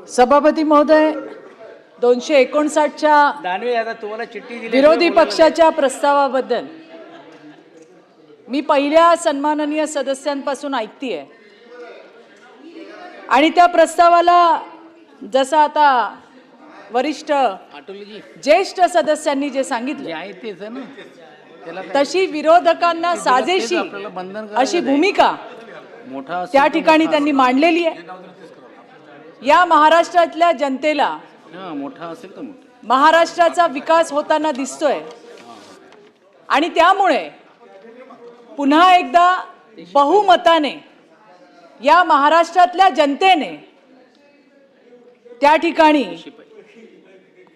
सभापती महोदय, 259च्या दानवे आता तुम्हाला चिठ्ठी दिली विरोधी पक्षाच्या प्रस्तावाबद्दल मी पहिल्या सन्माननीय सदस्यांपासून ऐकतेय आणि त्या प्रस्तावाला जसं आता वरिष्ठ आटोलीजी ज्येष्ठ सदस्यांनी जे सांगितले जे आहे तेच आहे ना, त्याला काय तशी विरोधकांना साजेशी आपल्याला बंधन करायचं अशी आहे. भूमिका मोठा असेल त्या तर ठिकाणी मोठा त्यांनी मांडलेली आहे। या महाराष्ट्रातल्या जनतेला असेल. हा, मोठा असेल तर मोठा. महाराष्ट्राचा विकास होताना दिसतोय आणि त्यामुळे पुन्हा एकदा बहुमताने या महाराष्ट्रातल्या जनतेने त्या ठिकाणी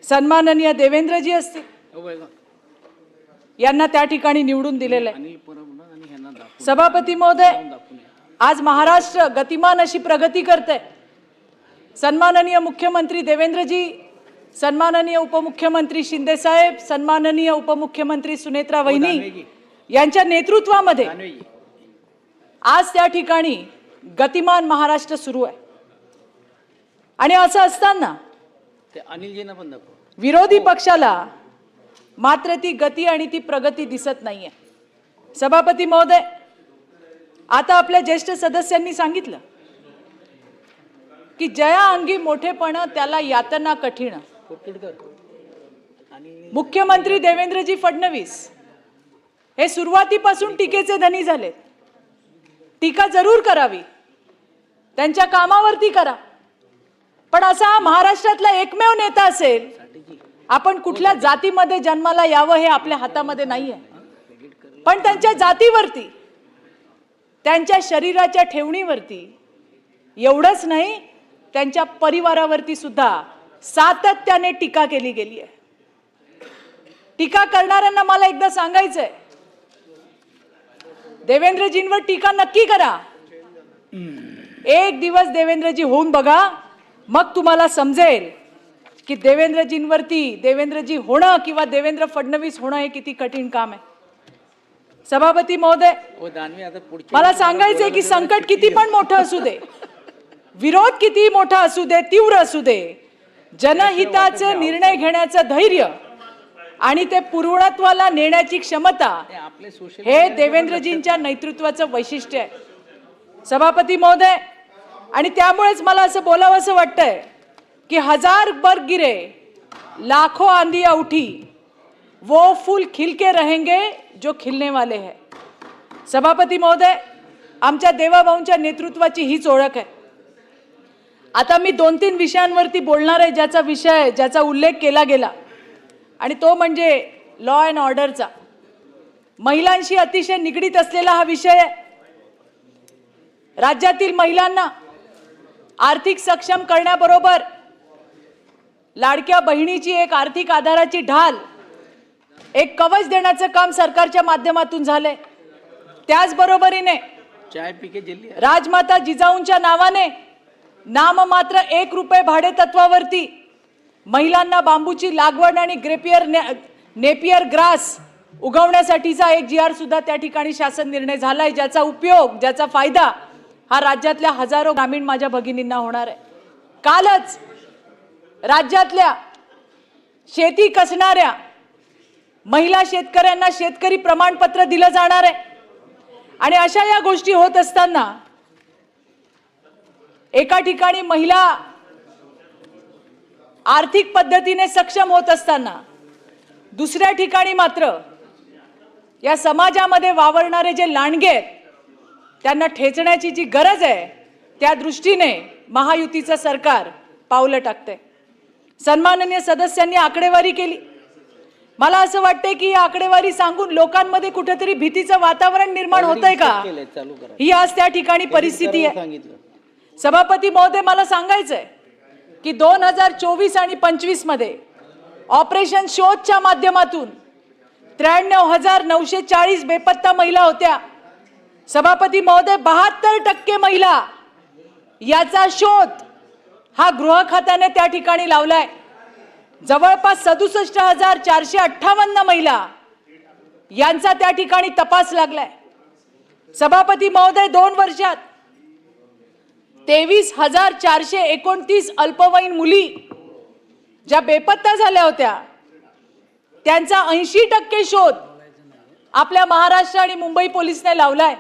सन्माननीय देवेंद्रजी असतील हो बघा. यांना त्या ठिकाणी निवडून दिलेलं आहे। आणि परमना आणि ह्यांना दाखवून सभापती महोदय, दाखवून या. आज महाराष्ट्र गतिमान अशी प्रगती करते। सन्माननीय मुख्यमंत्री देवेंद्रजी, सन्माननीय उपमुख्यमंत्री शिंदे साहेब, सन्माननीय उपमुख्यमंत्री सुनेत्रा वहिनी दानवेजी. यांच्या नेतृत्वामध्ये दानवेजी. आज त्या ठिकाणी गतिमान महाराष्ट्र सुरू आहे। आणि असं असताना ते अनिलजींना पण दाखव. विरोधी पक्षाला मात्र ती गती आणि ती प्रगती दिसत नाहीये। सभापती महोदय, आता आपल्या ज्येष्ठ सदस्यांनी सांगितलं की जया अंगी मोठेपण त्याला यातना कठीण। कोटकेडकर आणि मुख्यमंत्री देवेंद्रजी फडणवीस हे सुरुवातीपासून टीकेचे धनी झालेत। टीका जरूर करावी, त्यांच्या कामावरती करा, पण असा महाराष्ट्रातला एकमेव नेता असेल, आपण कुठल्या जातीमध्ये जन्माला यावं हे आपल्या हातामध्ये नाहीये, पण त्यांच्या जातीवरती, त्यांच्या शरीराच्या ठेवणीवरती, एवढंच नाही त्यांच्या परिवारावरती सुद्धा सातत्याने टीका केली गेली आहे। टीका करणाऱ्यांना मला एकदा सांगायचंय, देवेंद्रजींवर टीका नक्की करा, एक दिवस देवेंद्रजी होऊन बघा, मग तुम्हाला समजेल की देवेंद्रजी होणं किंवा देवेंद्र फडणवीस होणं हे किती कठीण काम आहे। सभापती महोदय, ओ दानवे आता पुढची मला सांगायचंय की संकट किती पण मोठं असू दे, विरोध किती मोठा असू दे, तीव्र असू दे, जनहिताचे निर्णय घेण्याचं धैर्य आणि ते पूर्णत्वाला नेण्याची क्षमता आपले सोशल हे देवेंद्रजींच्या नेतृत्वाचं वैशिष्ट्य आहे। सभापती महोदय, आणि त्यामुळेच मला असं बोलावंसं वाटतंय की हजार बर्ग गिरे लाखों आंधियां उठी, वो फूल खिलके रहेंगे जो खिलने वाले हैं। सभापती महोदय, आमच्या देवाभाऊंच्या नेतृत्वाची हीच ओळख आहे। आता मी 2-3 विषयांवरती बोलणार आहे, ज्याचा उल्लेख केला गेला, आणि तो म्हणजे लॉ अँड ऑर्डरचा, महिलांशी अतिशय निगडीत असलेला हा विषय आहे। राज्यातील महिलांना आर्थिक सक्षम करण्याबरोबर लाडक्या बहिणीची एक आर्थिक आधाराची ढाल, एक कवच देण्याचं काम सरकारच्या माध्यमातून झालंय। त्याचबरोबरीने चाय पिके जल्ली राजमाता जिजाऊंच्या नावाने नाममात्र 1 रुपये भाडे तत्वावरती महिलांना बांबूची लागवड आणि नेपियर ग्रास उगवण्यासाठीचा एक GR सुद्धा त्या ठिकाणी शासन निर्णय झालाय, ज्याचा उपयोग, ज्याचा फायदा हा राज्यातल्या हजारो ग्रामीण माझ्या भगिनींना होणार आहे। कालच राज्यातल्या शेती कसणाऱ्या महिला शेतकऱ्यांना शेतकरी प्रमाणपत्र दिलं जाणार आहे। आणि अशा या गोष्टी होत असताना एका ठिकाणी महिला आर्थिक पद्धतीने सक्षम होत असताना दुसऱ्या ठिकाणी मात्र या समाजामध्ये वावरणारे जे लांडगे आहेत त्यांना ठेचण्याची जी गरज आहे, त्या दृष्टीने महायुतीचं सरकार पावलं टाकते। सन्माननीय सदस्यांनी आकडेवारी केली, मला असं वाटतंय की ही आकडेवारी सांगून लोकांमध्ये कुठेतरी भीतीचं वातावरण निर्माण होतंय का, चालू करा. ही आज त्या ठिकाणी परिस्थिती आहे। सांगितलं सभापती महोदय, मला सांगायचंय की 2024 आणि 25 मध्ये ऑपरेशन शोधच्या माध्यमातून 93,940 बेपत्ता महिला होत्या। सभापती महोदय, 72% महिला याचा शोध हा गृह खात्याने त्या ठिकाणी लावलाय। जवळपास 67,458 महिला यांचा त्या ठिकाणी तपास लागलाय। सभापती महोदय, 2 वर्षात 23,429 अल्पवयीन मुली ज्या बेपत्ता झाल्या होत्या त्यांचा 80% शोध आपल्या महाराष्ट्र आणि मुंबई पोलिसने लावलाय.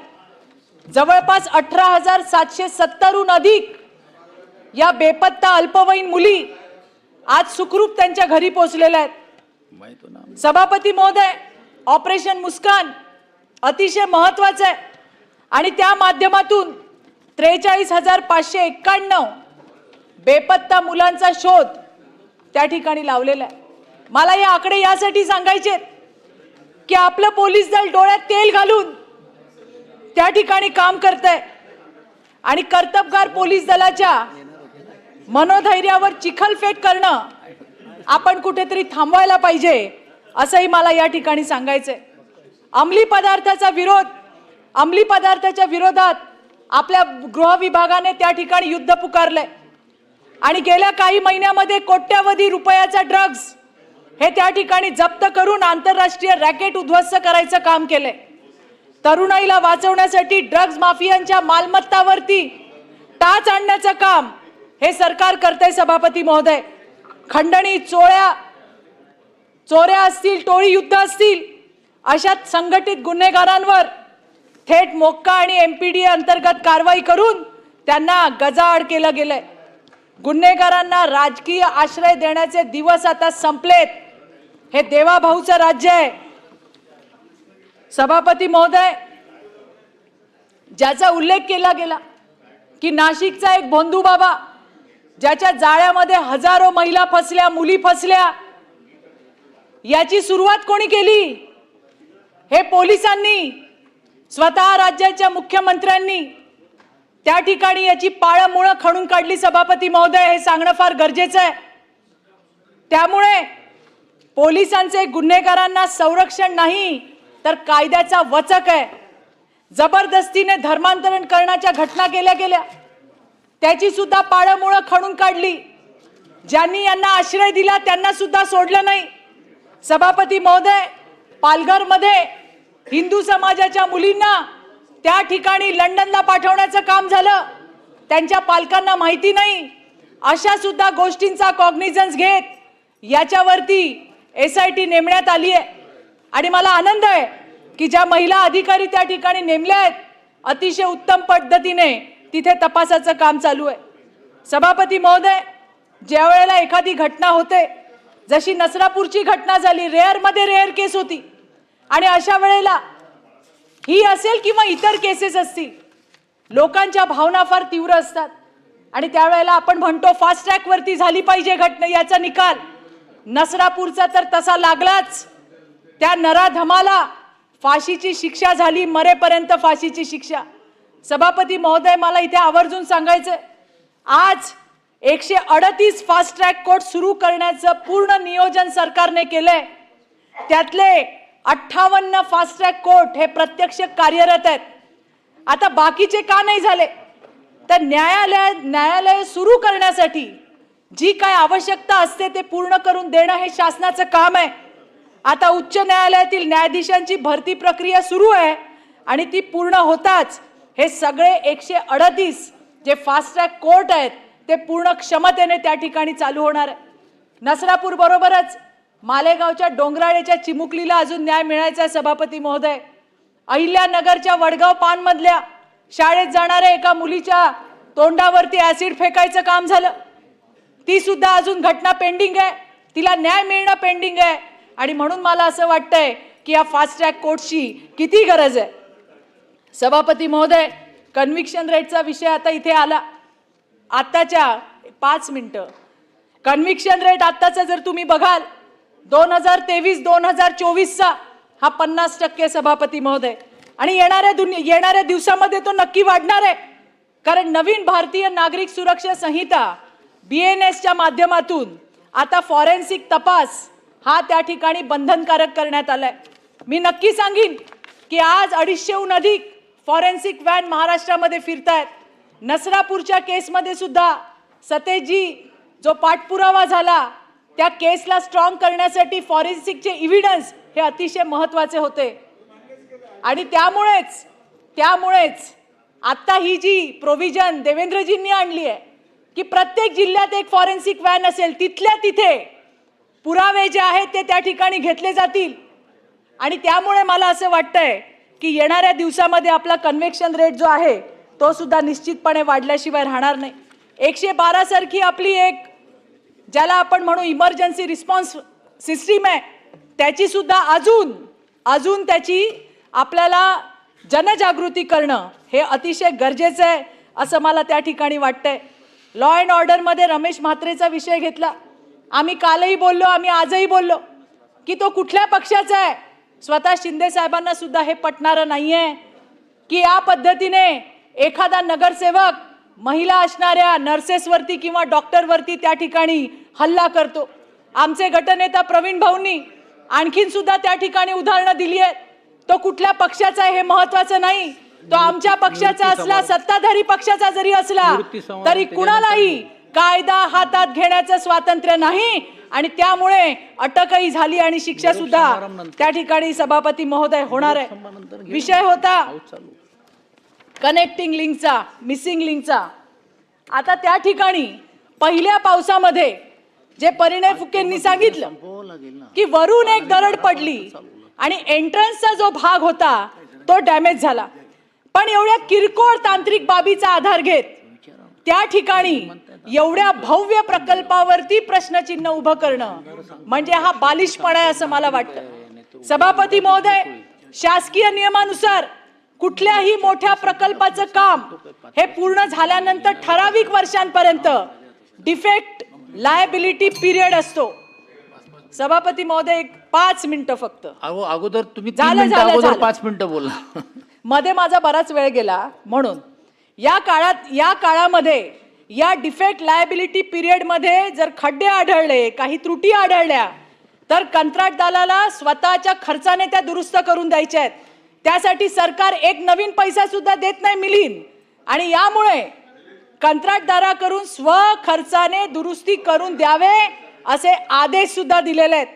जवळपास 18,770हून अधिक या बेपत्ता अल्पवयीन मुली आज सुखरूप त्यांच्या घरी पोहोचलेल्या आहेत. सभापती महोदय, ऑपरेशन मुस्कान अतिशय महत्वाचं आहे आणि त्या माध्यमातून 43,591 बेपत्ता मुलांचा शोध त्या ठिकाणी लावलेला आहे. मला हे आकडे यासाठी सांगायचे की आपलं पोलीस दल डोळ्यात तेल घालून त्या ठिकाणी काम करतंय आणि कर्तबगार पोलीस दलाच्या मनोधैर्यावर चिखलफेक करणं आपण कुठेतरी थांबवायला पाहिजे असंही मला या ठिकाणी सांगायचंय. अंमली पदार्थाच्या विरोधात आपल्या गृह विभागाने त्या ठिकाणी युद्ध पुकारलंय आणि गेल्या काही महिन्यामध्ये कोट्यावधी रुपयाचा ड्रग्ज हे त्या ठिकाणी जप्त करून आंतरराष्ट्रीय रॅकेट उद्ध्वस्त करायचं काम केलंय. तरुणाईला वाचवण्यासाठी ड्रग्ज माफियांच्या मालमत्तावरती टाच आणण्याचं काम हे सरकार करतंय. सभापती महोदय, खंडणी, चोऱ्या असतील, टोळी युद्ध असतील, अशा संघटित गुन्हेगारांवर थेट मोक्का आणि MPDA अंतर्गत कारवाई करून त्यांना गजाआड केलं गेलंय. गुन्हेगारांना राजकीय आश्रय देण्याचे दिवस आता संपलेत. हे देवाभाऊचं राज्य आहे. सभापती महोदय, ज्याचा उल्लेख केला गेला की नाशिकचा एक भोंदू बाबा ज्याच्या जाळ्यामध्ये हजारो महिला फसल्या, मुली फसल्या, याची सुरुवात कोणी केली? हे पोलिसांनी, स्वतः राज्याच्या मुख्यमंत्र्यांनी त्या ठिकाणी याची पाळंमुळं खणून काढली. सभापती महोदय, हे सांगणं फार गरजेचं आहे. त्यामुळे पोलिसांचे गुन्हेगारांना संरक्षण नाही तर कायद्याचा वचक आहे. जबरदस्तीने धर्मांतरण करण्याच्या घटना केल्या गेल्या, त्याची सुद्धा पाळंमुळं खणून काढली. ज्यांनी यांना आश्रय दिला त्यांना सुद्धा सोडलं नाही. सभापती महोदय, पालघरमध्ये हिंदू समाजाच्या मुलींना त्या ठिकाणी लंडनला पाठवण्याचं काम झालं, त्यांच्या पालकांना माहिती नाही. अशा सुद्धा गोष्टींचा कॉग्निझन्स घेत याच्यावरती SIT नेमण्यात आली आहे आणि मला आनंद आहे की ज्या महिला अधिकारी त्या ठिकाणी नेमल्या आहेत, अतिशय उत्तम पद्धतीने तिथे तपासाचं काम चालू आहे. सभापती महोदय, ज्या वेळेला एखादी घटना होते, जशी नसरापूरची घटना झाली, रेअरमध्ये रेअर केस होती आणि अशा वेळेला ही असेल किंवा इतर केसेस असतील, लोकांच्या भावना फार तीव्र असतात आणि त्यावेळेला आपण म्हणतो फास्ट ट्रॅक वरती झाली पाहिजे घटना, याचा निकाल. नसरापूरचा तर तसा लागलाच. त्या नराधमाला फाशीची शिक्षा झाली, मरेपर्यंत फाशीची शिक्षा. सभापती महोदय, मला इथे आवर्जून सांगायचंय, आज 138 फास्ट ट्रॅक कोर्ट सुरू करण्याचं पूर्ण नियोजन सरकारने केलंय. त्यातले 58 फास्ट ट्रॅक कोर्ट हे प्रत्यक्ष कार्यरत आहेत. आता बाकीचे का नाही झाले तर न्यायालय सुरू करण्यासाठी जी काय आवश्यकता असते ते पूर्ण करून देणं हे शासनाचं काम आहे. आता उच्च न्यायालयातील न्यायाधीशांची भरती प्रक्रिया सुरू आहे आणि ती पूर्ण होताच हे सगळे 138 जे फास्ट ट्रॅक कोर्ट आहेत ते पूर्ण क्षमतेने त्या ठिकाणी चालू होणार आहे. नसरापूर बरोबरच मालेगावच्या डोंगराळेच्या चिमुकलीला अजून न्याय मिळायचा आहे. सभापती महोदय, अहिल्यानगरच्या वडगाव पानमधल्या शाळेत जाणाऱ्या एका मुलीच्या तोंडावरती ऍसिड फेकायचं काम झालं. ती सुद्धा अजून घटना पेंडिंग आहे, तिला न्याय मिळणं पेंडिंग आहे आणि म्हणून मला असं वाटतंय की या फास्ट ट्रॅक कोर्टची किती गरज आहे. सभापती महोदय, कन्व्हिक्शन रेटचा विषय आता इथे आला. आत्ताच्या 5 मिनिटं कन्व्हिक्शन रेट आत्ताचा जर तुम्ही बघाल 2023-2024चा हा 50% सभापती महोदय आणि येणाऱ्या दिवसामध्ये तो नक्की वाढणार आहे. कारण नवीन भारतीय नागरिक सुरक्षा संहिता BNSच्या माध्यमातून आता फॉरेन्सिक तपास हा त्या ठिकाणी बंधनकारक करण्यात आलाय. मी नक्की सांगीन की आज 250हून अधिक फॉरेन्सिक व्हॅन महाराष्ट्रामध्ये फिरतायत. नसरापूरच्या केसमध्ये सुद्धा सतेजी जो पाठपुरावा झाला त्या केसला स्ट्रॉंग करण्यासाठी फॉरेन्सिकचे एव्हिडन्स हे अतिशय महत्त्वाचे होते आणि त्यामुळेच आता ही जी प्रोव्हिजन देवेंद्रजींनी आणली आहे की प्रत्येक जिल्ह्यात एक फॉरेन्सिक व्हॅन असेल, तिथल्या तिथे पुरावे जे आहेत ते त्या ठिकाणी घेतले जातील. आणि त्यामुळे मला असं वाटतंय की येणाऱ्या दिवसामध्ये आपला कन्व्हेक्शन रेट जो आहे तो सुद्धा निश्चितपणे वाढल्याशिवाय राहणार नाही. 112 सारखी आपली एक ज्याला आपण म्हणू इमर्जन्सी रिस्पॉन्स सिस्टीम आहे, त्याची सुद्धा अजून त्याची आपल्याला जनजागृती करणं हे अतिशय गरजेचं आहे असं मला त्या ठिकाणी वाटतंय. लॉ अँड ऑर्डरमध्ये रमेश म्हात्रेचा विषय घेतला. आम्ही कालही बोललो, आम्ही आजही बोललो की तो कुठल्या पक्षाचा आहे. स्वतः शिंदे साहेबांना सुद्धा हे पटणारं नाहीये की या पद्धतीने एखादा नगरसेवक महिला असणाऱ्या नर्सेसवरती किंवा डॉक्टरवरती त्या ठिकाणी हल्ला करतो. आमचे गटनेता प्रवीण भाऊंनी आणखीन सुद्धा त्या ठिकाणी उदाहरणं दिली आहेत. तो कुठल्या पक्षाचा आहे हे महत्वाचं नाही, तो आमच्या पक्षाचा असला, सत्ताधारी पक्षाचा जरी असला तरी कुणालाही कायदा हातात घेण्याचं स्वातंत्र्य नाही. आणि त्यामुळे अटकही झाली आणि शिक्षा सुद्धा त्या ठिकाणी सभापती महोदय होणार आहे. विषय होता कनेक्टिंग लिंकचा, मिसिंग लिंकचा. आता त्या ठिकाणी पहिल्या पावसामध्ये जे परिणय फुकेंनी सांगितलं की वरून एक दरड पडली आणि एंट्रन्सचा जो भाग होता तो डॅमेज झाला. पण एवढ्या किरकोळ तांत्रिक बाबीचा आधार घेत त्या ठिकाणी एवढ्या भव्य प्रकल्पावरती प्रश्नचिन्ह उभं करणं म्हणजे हा बालिशपणा आहे असं मला वाटतं. सभापती महोदय, शासकीय नियमानुसार कुठल्याही मोठ्या प्रकल्पाचं काम हे पूर्ण झाल्यानंतर ठराविक वर्षांपर्यंत डिफेक्ट लायबिलिटी पिरियड असतो. सभापती महोदय, 5 मिनिटं फक्त. अगोदर तुम्ही झालं. 5 मिनिटं बोला. मध्ये माझा बराच वेळ गेला. म्हणून या काळामध्ये या डिफेक्ट लायबिलिटी पिरियड मध्ये जर खड्डे आढळले, काही त्रुटी आढळल्या तर कंत्राटदाराला स्वतःच्या खर्चाने त्या दुरुस्त करून द्यायच्या आहेत. त्यासाठी सरकार एक नवीन पैसा सुद्धा देत नाही मिलिंद. आणि यामुळे कंत्राटदाराकडून स्वखर्चाने दुरुस्ती करून द्यावे असे आदेश सुद्धा दिलेले आहेत.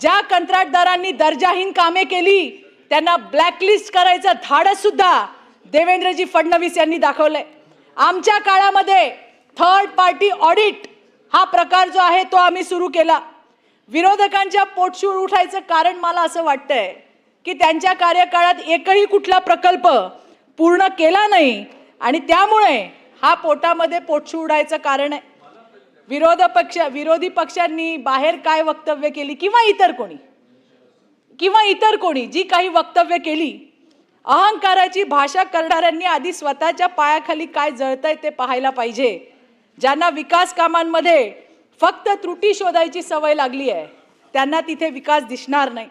ज्या कंत्राटदारांनी दर्जाहीन कामे केली त्यांना ब्लॅकलिस्ट करायचं धाडस सुद्धा देवेंद्रजी फडणवीस यांनी दाखवलंय. आमच्या काळामध्ये थर्ड पार्टी ऑडिट हा प्रकार जो आहे तो आम्ही सुरू केला. विरोधकांच्या पोटशूळ उठायचं कारण मला असं वाटतंय की त्यांच्या कार्यकाळात एकही कुठला प्रकल्प पूर्ण केला नाही आणि त्यामुळे हा पोटामध्ये पोटशूळ उडायचं कारण आहे. विरोधी पक्षांनी बाहेर काय वक्तव्य केली किंवा इतर कोणी जी काही वक्तव्य केली, अहंकाराची भाषा करणाऱ्यांनी आधी स्वतःच्या पायाखाली काय जळतंय ते पाहायला पाहिजे. ज्यांना विकास कामांमध्ये फक्त त्रुटी शोधायची सवय लागली आहे त्यांना तिथे विकास दिसणार नाही.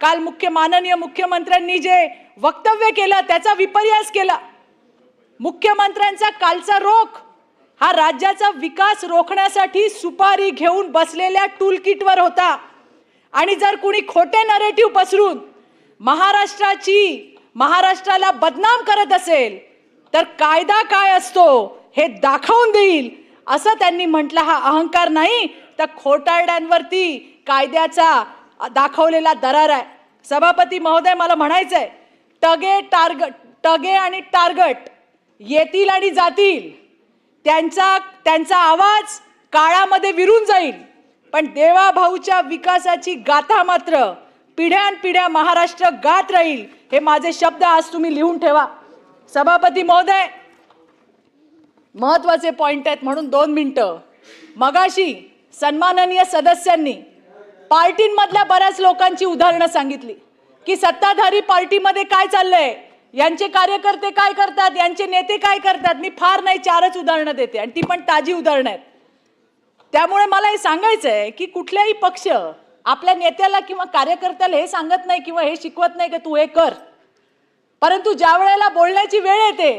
काल माननीय मुख्यमंत्र्यांनी जे वक्तव्य केलं त्याचा विपर्यास केला. मुख्यमंत्र्यांचा कालचा रोख हा राज्याचा विकास रोखण्यासाठी सुपारी घेऊन बसलेल्या टूलकिटवर होता. आणि जर कुणी खोटे नरेटिव्ह पसरून महाराष्ट्राला बदनाम करत असेल तर कायदा काय असतो हे दाखवून देईल असं त्यांनी म्हटलं. हा अहंकार नाही तर खोटारड्यांवरती कायद्याचा दाखवलेला दरार आहे. सभापती महोदय, मला म्हणायचंय टगे आणि टार्गट येतील आणि जातील, त्यांचा आवाज काळामध्ये विरून जाईल, पण देवाभाऊच्या विकासाची गाथा मात्र पिढ्यानपिढ्या महाराष्ट्र गात राहील. हे माझे शब्द आज तुम्ही लिहून ठेवा. सभापती महोदय, महत्वाचे पॉइंट आहेत म्हणून 2 मिनिटं. मगाशी सन्माननीय सदस्यांनी पार्टींमधल्या बऱ्याच लोकांची उदाहरणं सांगितली की सत्ताधारी पार्टीमध्ये काय चाललंय, यांचे कार्यकर्ते काय करतात, यांचे नेते काय करतात. मी फार नाही 4च उदाहरणं देते आणि ती पण ताजी उदाहरणं आहेत. त्यामुळे मला हे सांगायचंय की कुठल्याही पक्ष आपल्या नेत्याला किंवा कार्यकर्त्याला हे सांगत नाही किंवा हे शिकवत नाही की तू हे कर, परंतु ज्या वेळेला बोलण्याची वेळ येते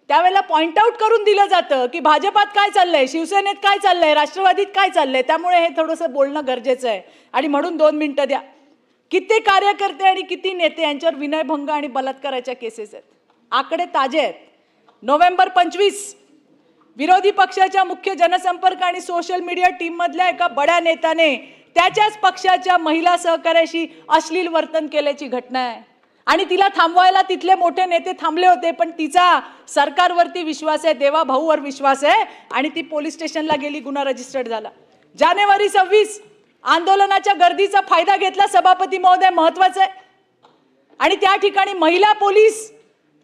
त्यावेळेला पॉइंट आउट करून दिलं जातं की भाजपात काय चाललंय, शिवसेनेत काय चाललंय, राष्ट्रवादीत काय चाललंय. त्यामुळे हे थोडंसं बोलणं गरजेचं आहे आणि म्हणून 2 मिनिटं द्या. किती कार्यकर्ते आणि किती नेते यांच्यावर विनयभंग आणि बलात्काराच्या केसेस आहेत. आकडे ताजे आहेत. नोव्हेंबर 25 विरोधी पक्षाच्या मुख्य जनसंपर्क आणि सोशल मीडिया टीम मधल्या एका बड्या नेत्याने त्याच्याच पक्षाच्या महिला सहकार्याशी अश्लील वर्तन केल्याची घटना आहे. आणि तिला थांबवायला तिथले मोठे नेते थांबले होते, पण तिचा सरकारवरती विश्वास आहे, देवा भाऊवर विश्वास आहे आणि ती पोलीस स्टेशनला गेली, गुन्हा रजिस्टर्ड झाला. जानेवारी 26 आंदोलनाच्या गर्दीचा फायदा घेतला सभापती महोदय, महत्वाचं आहे. आणि त्या ठिकाणी महिला पोलीस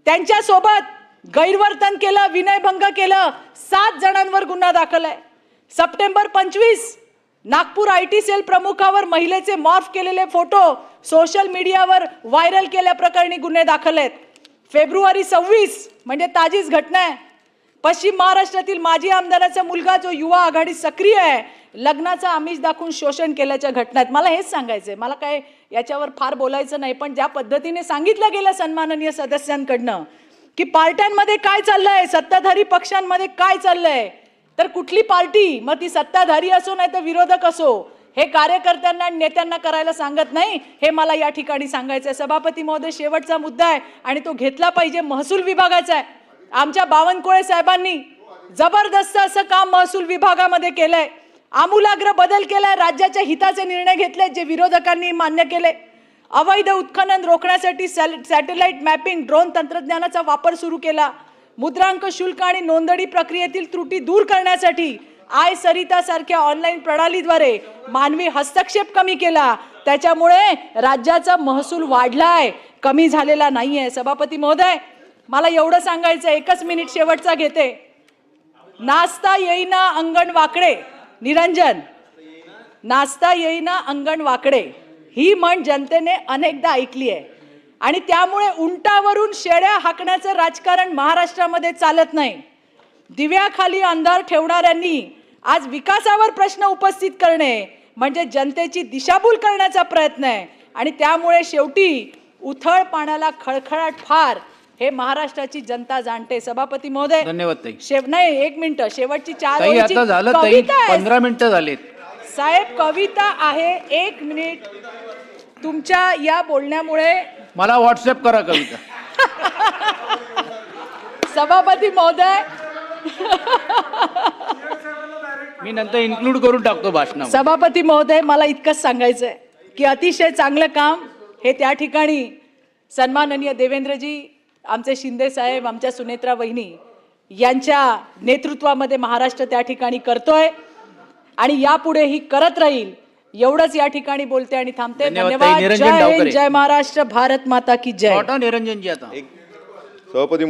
त्यांच्यासोबत गैरवर्तन केलं, विनयभंग केलं, 7 जणांवर गुन्हा दाखल आहे. सप्टेंबर 25 नागपूर IT सेल प्रमुखावर महिलेचे मॉर्फ केलेले फोटो सोशल मीडियावर व्हायरल केल्याप्रकरणी गुन्हे दाखल आहेत. फेब्रुवारी 26 म्हणजे ताजीच घटना आहे. पश्चिम महाराष्ट्रातील माजी आमदाराचा मुलगा जो युवा आघाडीत सक्रिय आहे, लग्नाचा आमिष दाखवून शोषण केल्याच्या घटना आहेत. मला हेच सांगायचंय, मला काय याच्यावर फार बोलायचं नाही, पण ज्या पद्धतीने सांगितलं गेलं सन्माननीय सदस्यांकडनं की पार्ट्यांमध्ये काय चाललंय, सत्ताधारी पक्षांमध्ये काय चाललंय, तर कुठली पार्टी, मग ती सत्ताधारी असो नाही तर विरोधक असो, हे कार्यकर्त्यांना आणि नेत्यांना करायला सांगत नाही, हे मला या ठिकाणी सांगायचं आहे. सभापती महोदय, शेवटचा मुद्दा आहे आणि तो घेतला पाहिजे, महसूल विभागाचा आहे. आमच्या बावनकुळे साहेबांनी जबरदस्त असं काम महसूल विभागामध्ये केलंय, आमूलाग्र बदल केलाय, राज्याच्या हिताचे निर्णय घेतले जे विरोधकांनी मान्य केले. अवैध उत्खनन रोखण्यासाठी सॅटेलाइट मॅपिंग, ड्रोन तंत्रज्ञानाचा वापर सुरू केला. मुद्रांक शुल्क आणि नोंदणी प्रक्रियेतील त्रुटी दूर करण्यासाठी आय सरिता सारख्या ऑनलाईन प्रणालीद्वारे मानवी हस्तक्षेप कमी केला. त्याच्यामुळे राज्याचा महसूल वाढलाय, कमी झालेला नाहीये. सभापती महोदय, मला एवढं सांगायचं, 1 मिनिट शेवटचा घेते. नाचता येईना अंगण वाकडे, निरंजन, नाचता येईना अंगण वाकडे ही म्हण जनतेने अनेकदा ऐकली आहे आणि त्यामुळे उंटावरून शेळ्या हाकण्याचं राजकारण महाराष्ट्रामध्ये चालत नाही. दिव्याखाली अंधार ठेवणाऱ्यांनी आज विकासावर प्रश्न उपस्थित करणे म्हणजे जनतेची दिशाभूल करण्याचा प्रयत्न आहे आणि त्यामुळे शेवटी उथळ पाण्याला खळखळाट फार, हे महाराष्ट्राची जनता जाणते. सभापती महोदय, धन्यवाद ताई. नाही 1 मिनिट, शेवटची 4 ताई ओळीची आता झालं ताई, कविता आहे. 15 मिनिटं झालेत साहेब, कविता आहे, 1 मिनिट. तुमच्या या बोलण्यामुळे मला व्हॉट्सअप करा कविता. सभापती महोदय, मी नंतर इन्क्लूड करून टाकतो भाषणात. सभापती महोदय, मला इतकंच सांगायचंय की अतिशय चांगलं काम हे त्या ठिकाणी सन्माननीय देवेंद्रजी, आमचे शिंदे साहेब, आमच्या सुनेत्रा वहिनी यांच्या नेतृत्वामध्ये महाराष्ट्र त्या ठिकाणी करतोय आणि यापुढेही करत राहील. एवढंच या ठिकाणी बोलते आणि थांबते. धन्यवाद. धन्यवाद. निरंजन जय डावकरे. हिंद, जय महाराष्ट्र, भारत माता की जय. निरंजनजी आता सभापती